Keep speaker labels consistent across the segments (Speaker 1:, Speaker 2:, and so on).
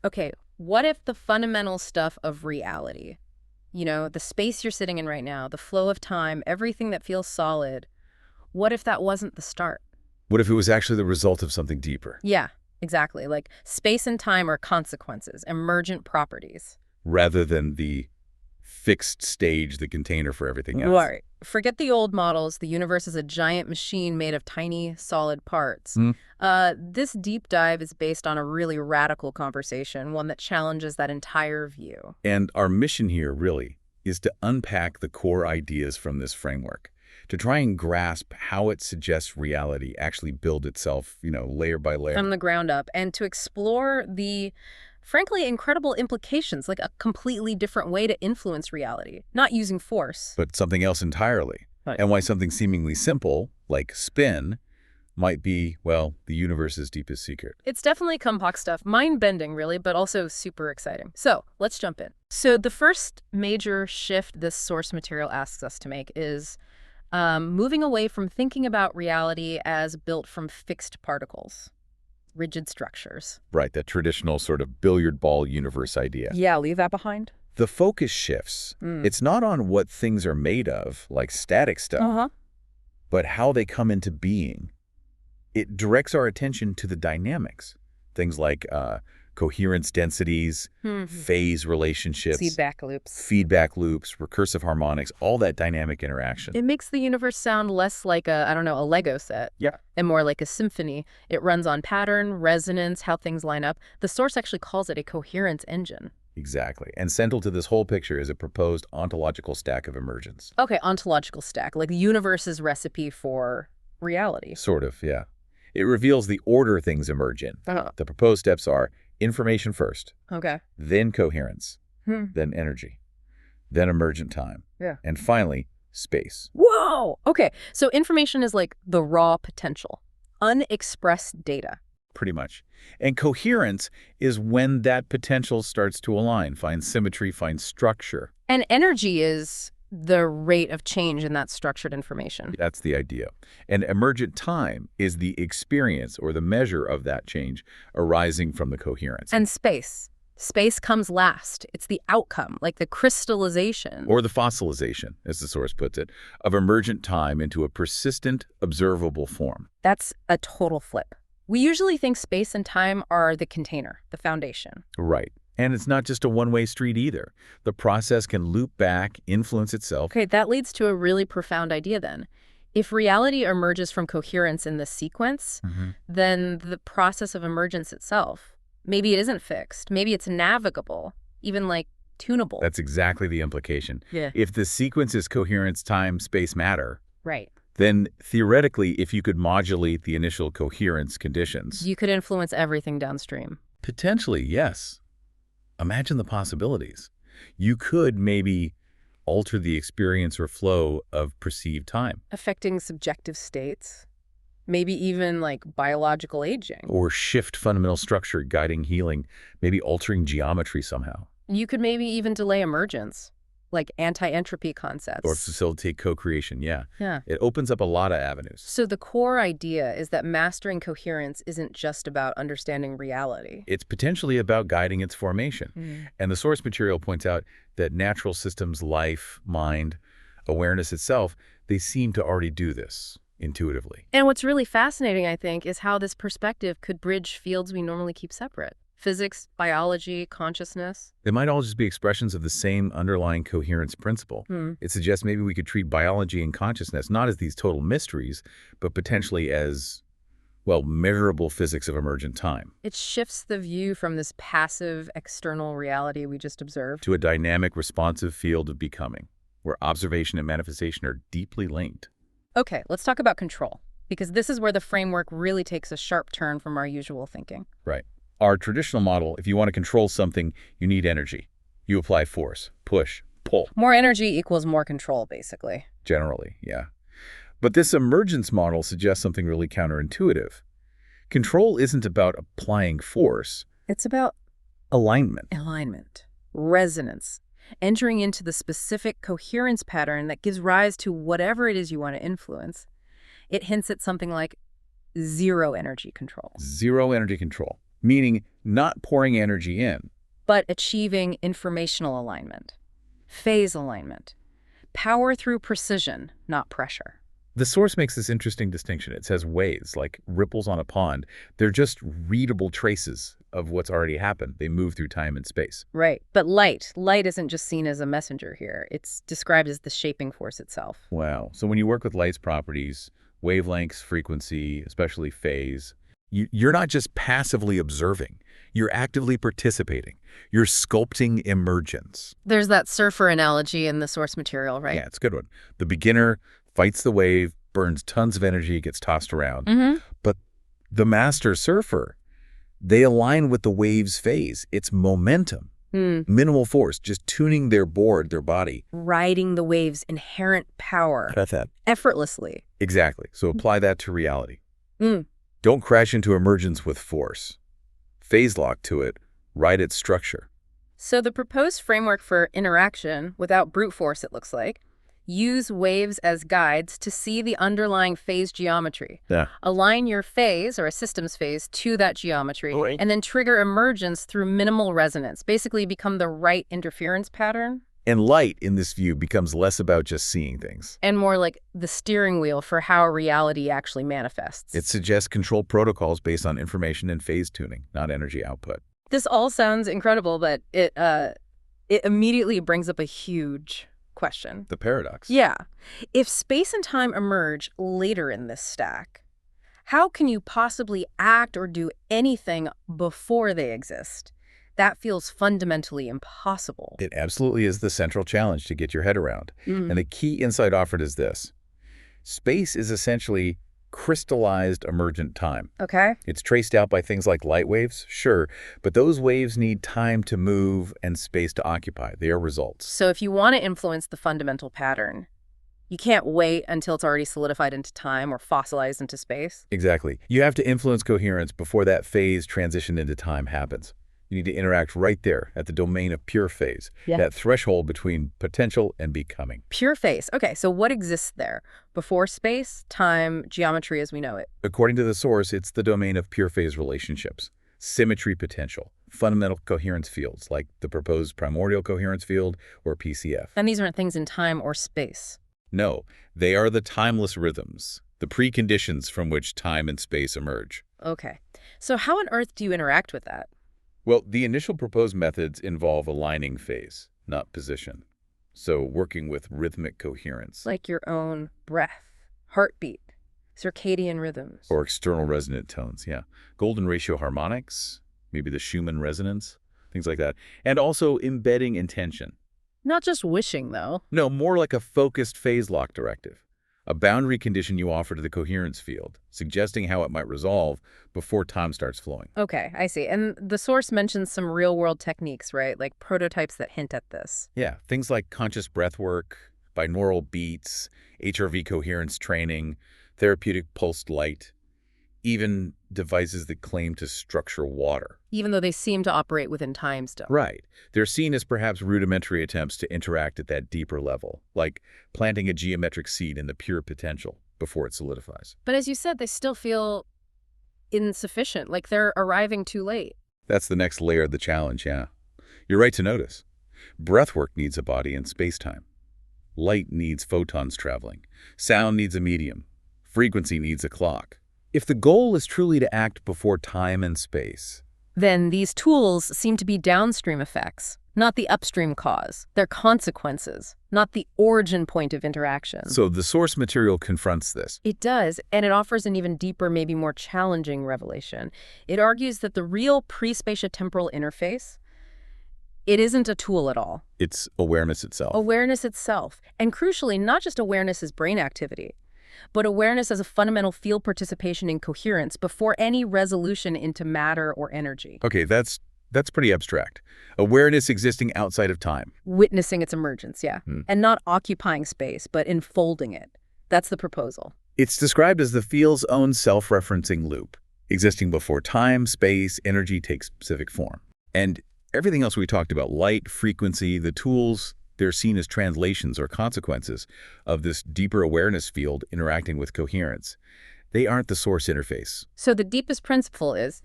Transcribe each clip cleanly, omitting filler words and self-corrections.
Speaker 1: Okay, what if the fundamental stuff of reality, the space you're sitting in right now, the flow of time, everything that feels solid, what if that wasn't the start?
Speaker 2: What if it was actually the result of something deeper,
Speaker 1: Yeah, exactly. Like space and time are consequences, emergent properties.
Speaker 2: rather than the fixed stage, the container for everything else?
Speaker 1: Right. Forget the old models. The universe is a giant machine made of tiny, solid parts.
Speaker 2: Hmm?
Speaker 1: This deep dive is based on a really radical conversation, one that challenges that entire view.
Speaker 2: And our mission here, really, is to unpack the core ideas from this framework, to try and grasp how it suggests reality actually build itself, layer by
Speaker 1: From
Speaker 2: layer.
Speaker 1: the ground up, and to explore the, frankly, incredible implications, like a completely different way to influence reality, not using force.
Speaker 2: But something else entirely.
Speaker 1: Right.
Speaker 2: And why something seemingly simple, like spin, might be, well, the universe's deepest secret.
Speaker 1: It's definitely complex stuff, mind-bending, really, but also super exciting. So let's jump in. So the first major shift this source material asks us to make is moving away from thinking about reality as built from fixed particles, rigid structures.
Speaker 2: Right, that traditional sort of billiard ball universe idea.
Speaker 1: Yeah, leave that behind.
Speaker 2: The focus shifts. It's not on what things are made of, like static stuff,
Speaker 1: Uh-huh.
Speaker 2: but how they come into being. It directs our attention to the dynamics, things like coherence densities, phase relationships, feedback loops, recursive harmonics, all that dynamic interaction.
Speaker 1: It makes the universe sound less like a, I don't know, a Lego set.
Speaker 2: Yeah.
Speaker 1: And more like a symphony. It runs on pattern, resonance, how things line up. The source actually calls it a coherence engine.
Speaker 2: Exactly. And central to this whole picture is a proposed ontological stack of emergence.
Speaker 1: Okay, ontological stack, like the universe's recipe for reality.
Speaker 2: Sort of, yeah. It reveals the order things emerge in.
Speaker 1: Uh-huh.
Speaker 2: The proposed steps are information first,
Speaker 1: Okay.
Speaker 2: then coherence, then energy, then emergent time,
Speaker 1: Yeah.
Speaker 2: and finally, space.
Speaker 1: Whoa! Okay, so information is like the raw potential, unexpressed data.
Speaker 2: Pretty much. And coherence is when that potential starts to align, find symmetry, find structure.
Speaker 1: And energy is the rate of change in that structured information.
Speaker 2: That's the idea. And emergent time is the experience or the measure of that change arising from the coherence.
Speaker 1: And space. Space comes last. It's the outcome, like the crystallization.
Speaker 2: Or the fossilization, as the source puts it, of emergent time into a persistent, observable form.
Speaker 1: That's a total flip. We usually think space and time are the container, the foundation.
Speaker 2: Right. And it's not just a one-way street either. The process can loop back, influence itself.
Speaker 1: Okay, that leads to a really profound idea then. If reality emerges from coherence in the sequence, then the process of emergence itself, maybe it isn't fixed. Maybe it's navigable, even like tunable.
Speaker 2: That's exactly the implication.
Speaker 1: Yeah.
Speaker 2: If the sequence is coherence, time, space, matter,
Speaker 1: Right.
Speaker 2: then theoretically, if you could modulate the initial coherence conditions,
Speaker 1: You could influence everything downstream.
Speaker 2: potentially, yes. Imagine the possibilities. You could maybe alter the experience or flow of perceived time,
Speaker 1: Affecting subjective states, maybe even like biological aging.
Speaker 2: or shift fundamental structure, guiding healing, maybe altering geometry somehow,
Speaker 1: You could maybe even delay emergence, like anti-entropy concepts.
Speaker 2: or facilitate co-creation, yeah.
Speaker 1: Yeah.
Speaker 2: It opens up a lot of avenues.
Speaker 1: So the core idea is that mastering coherence isn't just about understanding reality.
Speaker 2: It's potentially about guiding its formation. And the source material points out that natural systems, life, mind, awareness itself, they seem to already do this intuitively.
Speaker 1: And what's really fascinating, I think, is how this perspective could bridge fields we normally keep separate. Physics, biology, consciousness.
Speaker 2: They might all just be expressions of the same underlying coherence principle. It suggests maybe we could treat biology and consciousness not as these total mysteries, but potentially as, well, measurable physics of emergent time,
Speaker 1: It shifts the view from this passive external reality we just observed.
Speaker 2: to a dynamic, responsive field of becoming, where observation and manifestation are deeply linked.
Speaker 1: Okay, let's talk about control, because this is where the framework really takes a sharp turn from our usual thinking.
Speaker 2: Right. Our traditional model, if you want to control something, you need energy. You apply force, push, pull,
Speaker 1: More energy equals more control, basically.
Speaker 2: generally, yeah. But this emergence model suggests something really counterintuitive. Control isn't about applying force,
Speaker 1: It's about
Speaker 2: alignment.
Speaker 1: alignment, resonance, entering into the specific coherence pattern that gives rise to whatever it is you want to influence. It hints at something like zero energy control.
Speaker 2: Zero energy control. meaning not pouring energy in.
Speaker 1: But achieving informational alignment, phase alignment, power through precision, not pressure.
Speaker 2: The source makes this interesting distinction. It says waves, like ripples on a pond. They're just readable traces of what's already happened. They move through time and space.
Speaker 1: Right. But light isn't just seen as a messenger here. It's described as the shaping force itself.
Speaker 2: Wow. So when you work with light's properties, wavelengths, frequency, especially phase, you're not just passively observing. You're actively participating. You're sculpting emergence.
Speaker 1: There's that surfer analogy in the source material, right?
Speaker 2: Yeah, it's a good one. The beginner fights the wave, burns tons of energy, gets tossed around. But the master surfer, they align with the wave's phase. It's momentum, minimal force, just tuning their board, their body.
Speaker 1: Riding the wave's inherent power.
Speaker 2: That's that.
Speaker 1: Effortlessly.
Speaker 2: Exactly. So apply that to reality. Don't crash into emergence with force. Phase lock to it, ride its structure.
Speaker 1: So the proposed framework for interaction, without brute force it looks like, use waves as guides to see the underlying phase geometry.
Speaker 2: Yeah.
Speaker 1: Align your phase, or a system's phase, to that geometry,
Speaker 2: Right.
Speaker 1: and then trigger emergence through minimal resonance. Basically become the right interference pattern.
Speaker 2: And light, in this view, becomes less about just seeing things.
Speaker 1: And more like the steering wheel for how reality actually manifests.
Speaker 2: It suggests control protocols based on information and phase tuning, not energy output.
Speaker 1: This all sounds incredible, but it immediately brings up a huge question.
Speaker 2: The paradox.
Speaker 1: Yeah. If space and time emerge later in this stack, how can you possibly act or do anything before they exist? That feels fundamentally impossible.
Speaker 2: It absolutely is the central challenge to get your head around. And the key insight offered is this. Space is essentially crystallized emergent time.
Speaker 1: Okay.
Speaker 2: It's traced out by things like light waves, sure, but those waves need time to move and space to occupy. They are results.
Speaker 1: So if you want to influence the fundamental pattern, you can't wait until it's already solidified into time or fossilized into space?
Speaker 2: Exactly. You have to influence coherence before that phase transition into time happens. You need to interact right there at the domain of pure phase, that threshold between potential and becoming.
Speaker 1: Pure phase. Okay, so what exists there? Before space, time, geometry as we know it.
Speaker 2: According to the source, it's the domain of pure phase relationships, symmetry potential, fundamental coherence fields like the proposed primordial coherence field or PCF.
Speaker 1: And these aren't things in time or space.
Speaker 2: No, they are the timeless rhythms, the preconditions from which time and space emerge.
Speaker 1: Okay, so how on earth do you interact with that?
Speaker 2: Well, the initial proposed methods involve aligning phase, not position. So working with rhythmic coherence.
Speaker 1: Like your own breath, heartbeat, circadian rhythms.
Speaker 2: Or external resonant tones, yeah. Golden ratio harmonics, maybe the Schumann resonance, things like that. And also embedding intention.
Speaker 1: Not just wishing, though.
Speaker 2: No, more like a focused phase lock directive. A boundary condition you offer to the coherence field, suggesting how it might resolve before time starts flowing.
Speaker 1: Okay, I see. And the source mentions some real-world techniques, right? Like prototypes that hint at this.
Speaker 2: Yeah, things like conscious breath work, binaural beats, HRV coherence training, therapeutic pulsed light, even devices that claim to structure water.
Speaker 1: Even though they seem to operate within time still.
Speaker 2: Right. They're seen as perhaps rudimentary attempts to interact at that deeper level, like planting a geometric seed in the pure potential before it solidifies.
Speaker 1: But as you said, they still feel insufficient, like they're arriving too late.
Speaker 2: That's the next layer of the challenge, yeah. You're right to notice. Breathwork needs a body in space-time. Light needs photons traveling. Sound needs a medium. Frequency needs a clock. If the goal is truly to act before time and space,
Speaker 1: then these tools seem to be downstream effects, not the upstream cause. They're consequences, not the origin point of interaction.
Speaker 2: So the source material confronts this.
Speaker 1: It does, and it offers an even deeper, maybe more challenging revelation. It argues that the real pre-spatiotemporal interface, it isn't a tool at all.
Speaker 2: It's awareness itself.
Speaker 1: Awareness itself. And crucially, not just awareness as brain activity, but awareness as a fundamental field participation in coherence before any resolution into matter or energy.
Speaker 2: Okay, that's pretty abstract. Awareness existing outside of time.
Speaker 1: Witnessing its emergence, yeah. And not occupying space, but enfolding it. That's the proposal.
Speaker 2: It's described as the field's own self-referencing loop, existing before time, space, energy takes specific form. And everything else we talked about, light, frequency, the tools, they're seen as translations or consequences of this deeper awareness field interacting with coherence. They aren't the source interface.
Speaker 1: So the deepest principle is,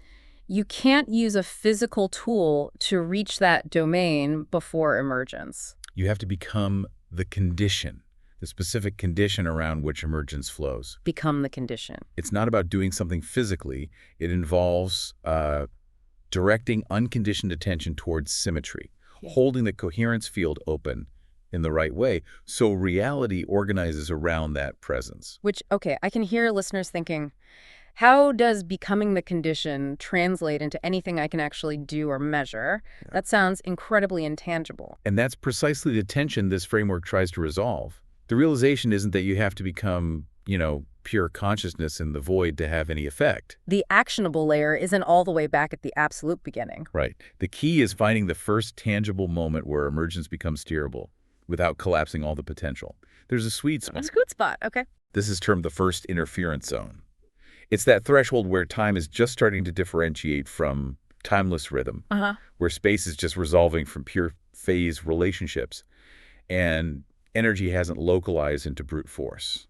Speaker 1: You can't use a physical tool to reach that domain before emergence.
Speaker 2: You have to become the condition, the specific condition around which emergence flows.
Speaker 1: Become the condition.
Speaker 2: It's not about doing something physically. It involves directing unconditioned attention towards symmetry, holding the coherence field open in the right way so reality organizes around that presence.
Speaker 1: Which, okay, I can hear listeners thinking, how does becoming the condition translate into anything I can actually do or measure?
Speaker 2: Yeah.
Speaker 1: That sounds incredibly intangible.
Speaker 2: And that's precisely the tension this framework tries to resolve. The realization isn't that you have to become, pure consciousness in the void to have any effect.
Speaker 1: The actionable layer isn't all the way back at the absolute beginning.
Speaker 2: Right. The key is finding the first tangible moment where emergence becomes steerable without collapsing all the potential. There's a sweet spot.
Speaker 1: A sweet spot, okay.
Speaker 2: This is termed the first interference zone. It's that threshold where time is just starting to differentiate from timeless rhythm, where space is just resolving from pure phase relationships, and energy hasn't localized into brute force.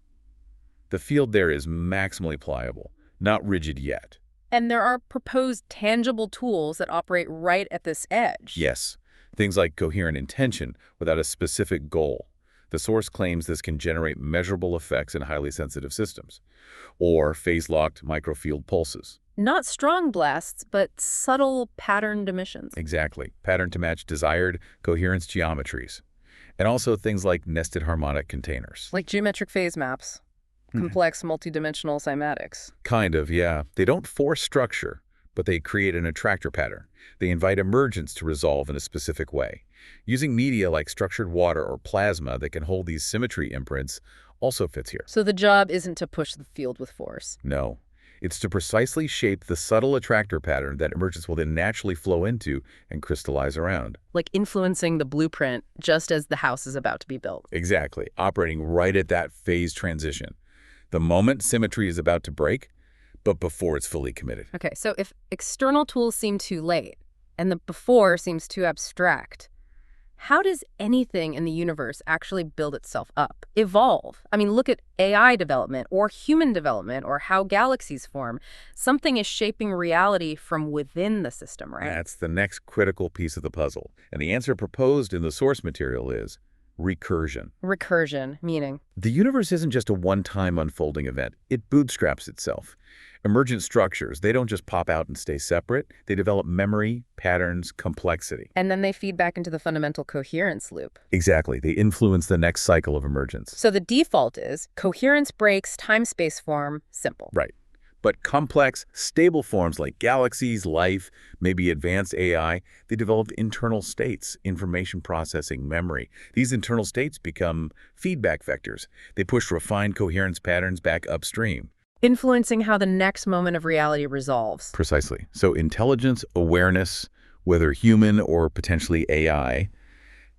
Speaker 2: The field there is maximally pliable, not rigid yet.
Speaker 1: And there are proposed tangible tools that operate right at this edge.
Speaker 2: Yes, things like coherent intention without a specific goal. The source claims this can generate measurable effects in highly sensitive systems, or phase-locked microfield pulses.
Speaker 1: Not strong blasts, but subtle patterned emissions.
Speaker 2: Exactly, pattern to match desired coherence geometries. And also things like nested harmonic containers.
Speaker 1: Like geometric phase maps, complex multidimensional cymatics.
Speaker 2: Kind of, yeah. They don't force structure, but they create an attractor pattern. They invite emergence to resolve in a specific way. Using media like structured water or plasma that can hold these symmetry imprints also fits here.
Speaker 1: So the job isn't to push the field with force.
Speaker 2: No. It's to precisely shape the subtle attractor pattern that emergence will then naturally flow into and crystallize around.
Speaker 1: Like influencing the blueprint just as the house is about to be built.
Speaker 2: Exactly. Operating right at that phase transition. The moment symmetry is about to break, but before it's fully committed.
Speaker 1: Okay, so if external tools seem too late and the before seems too abstract, how does anything in the universe actually build itself up, evolve? I mean, look at AI development or human development or how galaxies form. Something is shaping reality from within the system, right?
Speaker 2: That's the next critical piece of the puzzle. And the answer proposed in the source material is recursion.
Speaker 1: Recursion, meaning?
Speaker 2: The universe isn't just a one-time unfolding event. It bootstraps itself. Emergent structures, they don't just pop out and stay separate. They develop memory, patterns, complexity.
Speaker 1: And then they feed back into the fundamental coherence loop.
Speaker 2: Exactly. They influence the next cycle of emergence.
Speaker 1: So the default is coherence breaks, time-space form, simple.
Speaker 2: Right. But complex, stable forms like galaxies, life, maybe advanced AI, they develop internal states, information processing, memory. These internal states become feedback vectors. They push refined coherence patterns back upstream.
Speaker 1: Influencing how the next moment of reality resolves.
Speaker 2: Precisely. So intelligence, awareness, whether human or potentially AI,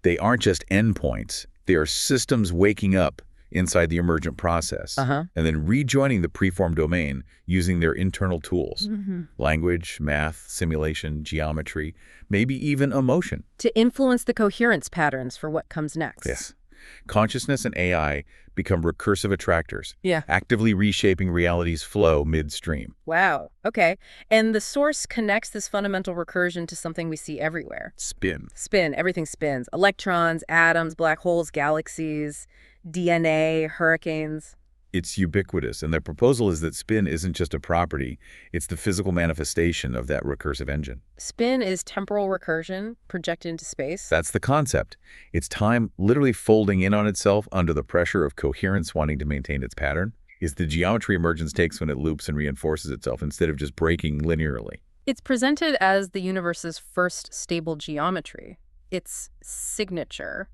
Speaker 2: they aren't just endpoints. They are systems waking up inside the emergent process and then rejoining the preformed domain using their internal tools. Language, math, simulation, geometry, maybe even emotion.
Speaker 1: To influence the coherence patterns for what comes next.
Speaker 2: Yes. Consciousness and AI become recursive attractors,
Speaker 1: Yeah.
Speaker 2: actively reshaping reality's flow midstream.
Speaker 1: Wow. Okay. And the source connects this fundamental recursion to something we see everywhere.
Speaker 2: Spin.
Speaker 1: Spin. Everything spins. Electrons, atoms, black holes, galaxies, DNA, hurricanes.
Speaker 2: It's ubiquitous, and the proposal is that spin isn't just a property, it's the physical manifestation of that recursive engine.
Speaker 1: Spin is temporal recursion projected into space.
Speaker 2: That's the concept. It's time literally folding in on itself under the pressure of coherence wanting to maintain its pattern. It's the geometry emergence takes when it loops and reinforces itself instead of just breaking linearly.
Speaker 1: It's presented as the universe's first stable geometry. Its signature,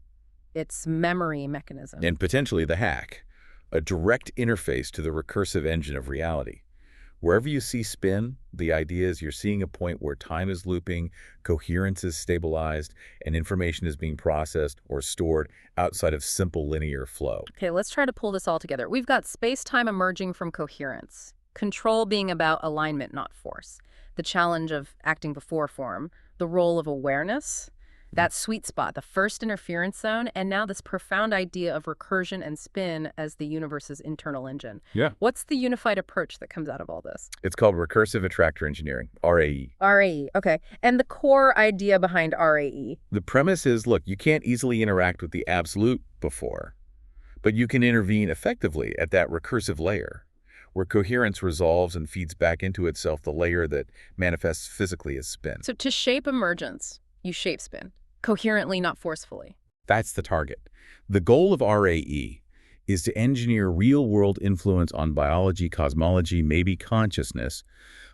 Speaker 1: its memory mechanism.
Speaker 2: And potentially the hack. A direct interface to the recursive engine of reality. Wherever you see spin, the idea is you're seeing a point where time is looping, coherence is stabilized, and information is being processed or stored outside of simple linear flow.
Speaker 1: Okay, let's try to pull this all together. We've got space-time emerging from coherence, control being about alignment, not force, the challenge of acting before form, the role of awareness, That sweet spot, the first interference zone, and now this profound idea of recursion and spin as the universe's internal engine.
Speaker 2: Yeah.
Speaker 1: What's the unified approach that comes out of all this?
Speaker 2: It's called recursive attractor engineering, RAE.
Speaker 1: RAE, okay. And the core idea behind RAE?
Speaker 2: The premise is, look, you can't easily interact with the absolute before, but you can intervene effectively at that recursive layer, where coherence resolves and feeds back into itself the layer that manifests physically as spin.
Speaker 1: So to shape emergence, you shape spin. Coherently, not forcefully.
Speaker 2: That's the target. The goal of RAE is to engineer real-world influence on biology, cosmology, maybe consciousness,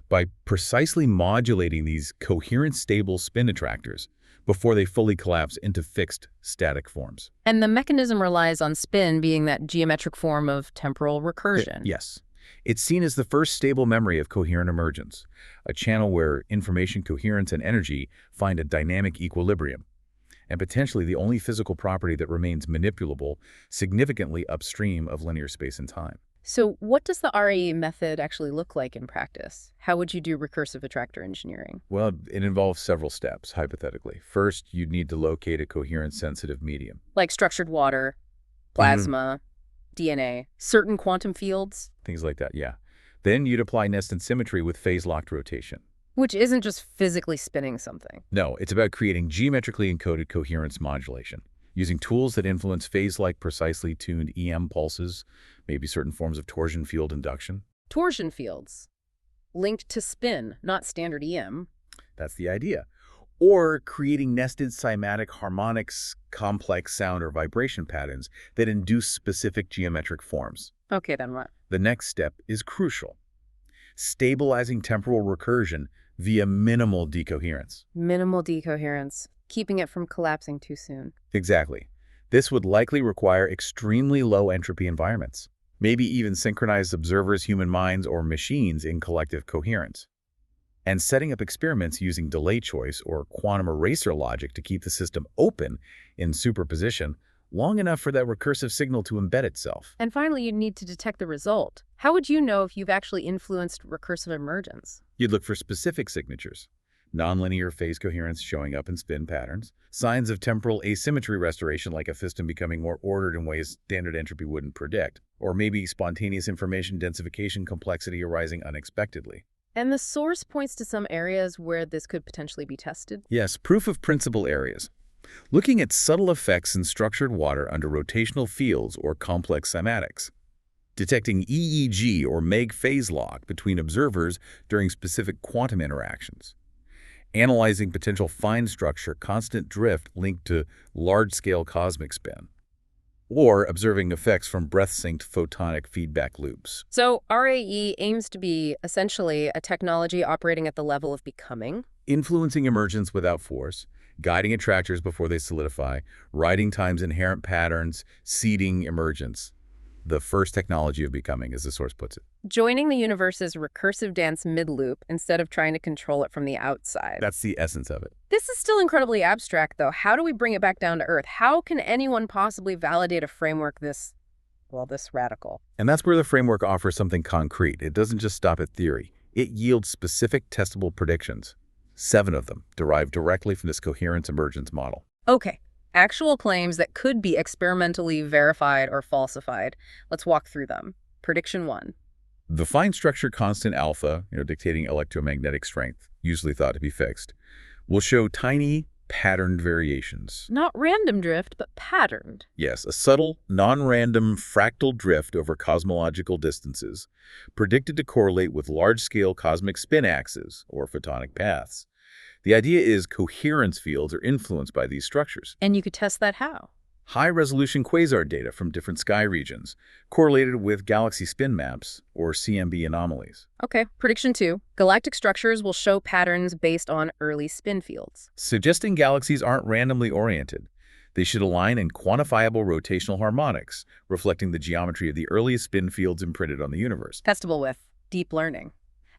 Speaker 2: by precisely modulating these coherent, stable spin attractors before they fully collapse into fixed, static forms.
Speaker 1: And the mechanism relies on spin being that geometric form of temporal recursion.
Speaker 2: Yes. It's seen as the first stable memory of coherent emergence, a channel where information coherence and energy find a dynamic equilibrium, and potentially the only physical property that remains manipulable significantly upstream of linear space and time.
Speaker 1: So what does the RAE method actually look like in practice? How would you do recursive attractor engineering?
Speaker 2: Well, it involves several steps, hypothetically. First, you'd need to locate a coherence-sensitive medium.
Speaker 1: Like structured water, plasma, DNA, certain quantum fields?
Speaker 2: Things like that, yeah. Then you'd apply nested symmetry with phase-locked rotation.
Speaker 1: Which isn't just physically spinning something.
Speaker 2: No, it's about creating geometrically encoded coherence modulation, using tools that influence phase-like precisely tuned EM pulses, maybe certain forms of torsion field induction.
Speaker 1: Torsion fields, linked to spin, not standard EM.
Speaker 2: That's the idea. Or creating nested cymatic harmonics, complex sound or vibration patterns that induce specific geometric forms.
Speaker 1: Okay, then what?
Speaker 2: The next step is crucial. Stabilizing temporal recursion via minimal decoherence.
Speaker 1: Minimal decoherence, keeping it from collapsing too soon.
Speaker 2: Exactly. This would likely require extremely low entropy environments, maybe even synchronized observers, human minds, or machines in collective coherence. And setting up experiments using delay choice or quantum eraser logic to keep the system open in superposition long enough for that recursive signal to embed itself.
Speaker 1: And finally, you'd need to detect the result. How would you know if you've actually influenced recursive emergence?
Speaker 2: You'd look for specific signatures, nonlinear phase coherence showing up in spin patterns, signs of temporal asymmetry restoration like a system becoming more ordered in ways standard entropy wouldn't predict, or maybe spontaneous information densification complexity arising unexpectedly.
Speaker 1: And the source points to some areas where this could potentially be tested?
Speaker 2: Yes, proof of principle areas. Looking at subtle effects in structured water under rotational fields or complex cymatics. Detecting EEG or MEG phase lock between observers during specific quantum interactions. Analyzing potential fine structure constant drift linked to large-scale cosmic spin. Or observing effects from breath-synced photonic feedback loops.
Speaker 1: So RAE aims to be essentially a technology operating at the level of becoming.
Speaker 2: Influencing emergence without force, guiding attractors before they solidify, writing time's inherent patterns, seeding emergence. The first technology of becoming, as the source puts it.
Speaker 1: Joining the universe's recursive dance mid-loop instead of trying to control it from the outside.
Speaker 2: That's the essence of it.
Speaker 1: This is still incredibly abstract, though. How do we bring it back down to Earth? How can anyone possibly validate a framework this radical?
Speaker 2: And that's where the framework offers something concrete. It doesn't just stop at theory. It yields specific testable predictions. 7 of them derived directly from this coherence emergence model.
Speaker 1: Okay. Actual claims that could be experimentally verified or falsified. Let's walk through them. Prediction 1.
Speaker 2: The fine structure constant alpha, dictating electromagnetic strength, usually thought to be fixed, will show tiny patterned variations.
Speaker 1: Not random drift, but patterned.
Speaker 2: Yes, a subtle, non-random fractal drift over cosmological distances, predicted to correlate with large-scale cosmic spin axes, or photonic paths. The idea is coherence fields are influenced by these structures.
Speaker 1: And you could test that how?
Speaker 2: High-resolution quasar data from different sky regions, correlated with galaxy spin maps, or CMB anomalies.
Speaker 1: Okay, prediction 2. Galactic structures will show patterns based on early spin fields.
Speaker 2: Suggesting galaxies aren't randomly oriented. They should align in quantifiable rotational harmonics, reflecting the geometry of the earliest spin fields imprinted on the universe.
Speaker 1: Testable with deep learning.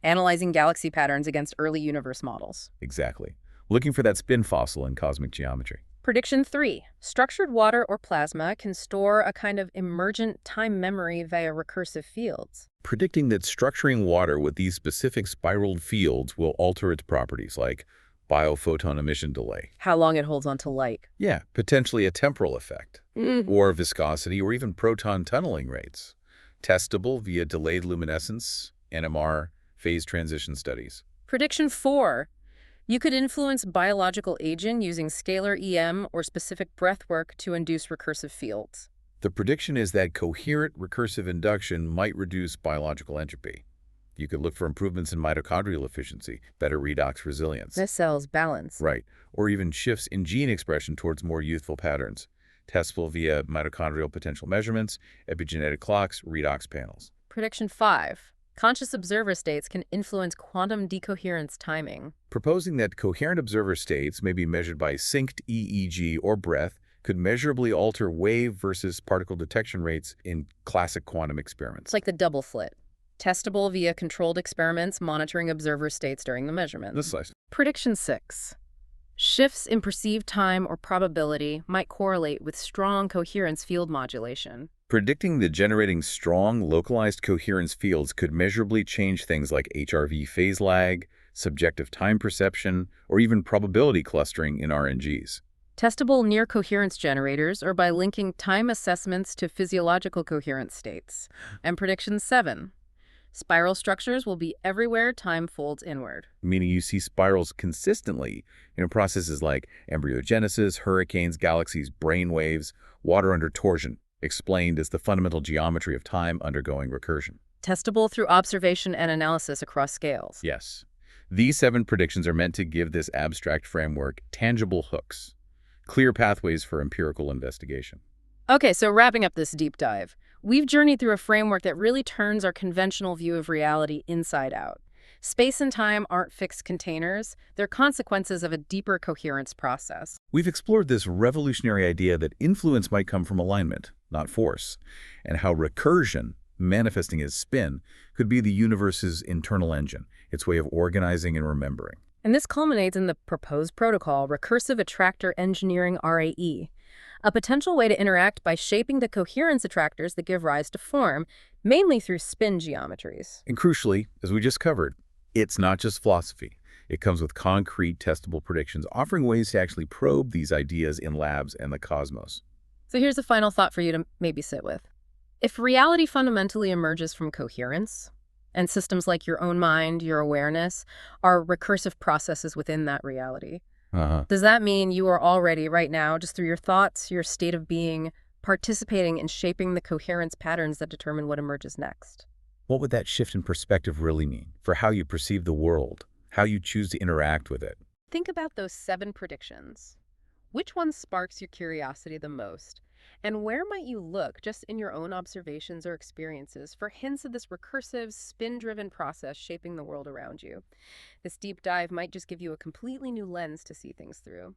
Speaker 1: Analyzing galaxy patterns against early universe models.
Speaker 2: Exactly. Looking for that spin fossil in cosmic geometry.
Speaker 1: Prediction 3. Structured water or plasma can store a kind of emergent time memory via recursive fields.
Speaker 2: Predicting that structuring water with these specific spiraled fields will alter its properties, like biophoton emission delay.
Speaker 1: How long it holds on to light.
Speaker 2: Yeah, potentially a temporal effect, or viscosity, or even proton tunneling rates. Testable via delayed luminescence, NMR, phase transition studies.
Speaker 1: Prediction 4. You could influence biological aging using scalar EM or specific breath work to induce recursive fields.
Speaker 2: The prediction is that coherent recursive induction might reduce biological entropy. You could look for improvements in mitochondrial efficiency, better redox resilience.
Speaker 1: The cell's balance.
Speaker 2: Right, or even shifts in gene expression towards more youthful patterns. Testable via mitochondrial potential measurements, epigenetic clocks, redox panels.
Speaker 1: Prediction 5. Conscious observer states can influence quantum decoherence timing.
Speaker 2: Proposing that coherent observer states may be measured by synced EEG or breath could measurably alter wave versus particle detection rates in classic quantum experiments.
Speaker 1: It's like the double slit. Testable via controlled experiments monitoring observer states during the measurement.
Speaker 2: This slice.
Speaker 1: Prediction 6. Shifts in perceived time or probability might correlate with strong coherence field modulation.
Speaker 2: Predicting that generating strong, localized coherence fields could measurably change things like HRV phase lag, subjective time perception, or even probability clustering in RNGs.
Speaker 1: Testable near coherence generators or by linking time assessments to physiological coherence states. And prediction 7. Spiral structures will be everywhere time folds inward.
Speaker 2: Meaning you see spirals consistently in processes like embryogenesis, hurricanes, galaxies, brain waves, water under torsion, explained as the fundamental geometry of time undergoing recursion.
Speaker 1: Testable through observation and analysis across scales.
Speaker 2: Yes. These 7 predictions are meant to give this abstract framework tangible hooks, clear pathways for empirical investigation.
Speaker 1: Okay, so wrapping up this deep dive, we've journeyed through a framework that really turns our conventional view of reality inside out. Space and time aren't fixed containers. They're consequences of a deeper coherence process.
Speaker 2: We've explored this revolutionary idea that influence might come from alignment, not force, and how recursion, manifesting as spin, could be the universe's internal engine, its way of organizing and remembering.
Speaker 1: And this culminates in the proposed protocol, recursive attractor engineering RAE, a potential way to interact by shaping the coherence attractors that give rise to form, mainly through spin geometries.
Speaker 2: And crucially, as we just covered, it's not just philosophy. It comes with concrete, testable predictions, offering ways to actually probe these ideas in labs and the cosmos.
Speaker 1: So here's a final thought for you to maybe sit with. If reality fundamentally emerges from coherence, and systems like your own mind, your awareness, are recursive processes within that reality, does that mean you are already, right now, just through your thoughts, your state of being, participating in shaping the coherence patterns that determine what emerges next?
Speaker 2: What would that shift in perspective really mean for how you perceive the world, how you choose to interact with it?
Speaker 1: Think about those 7 predictions. Which one sparks your curiosity the most? And where might you look, just in your own observations or experiences, for hints of this recursive, spin-driven process shaping the world around you? This deep dive might just give you a completely new lens to see things through.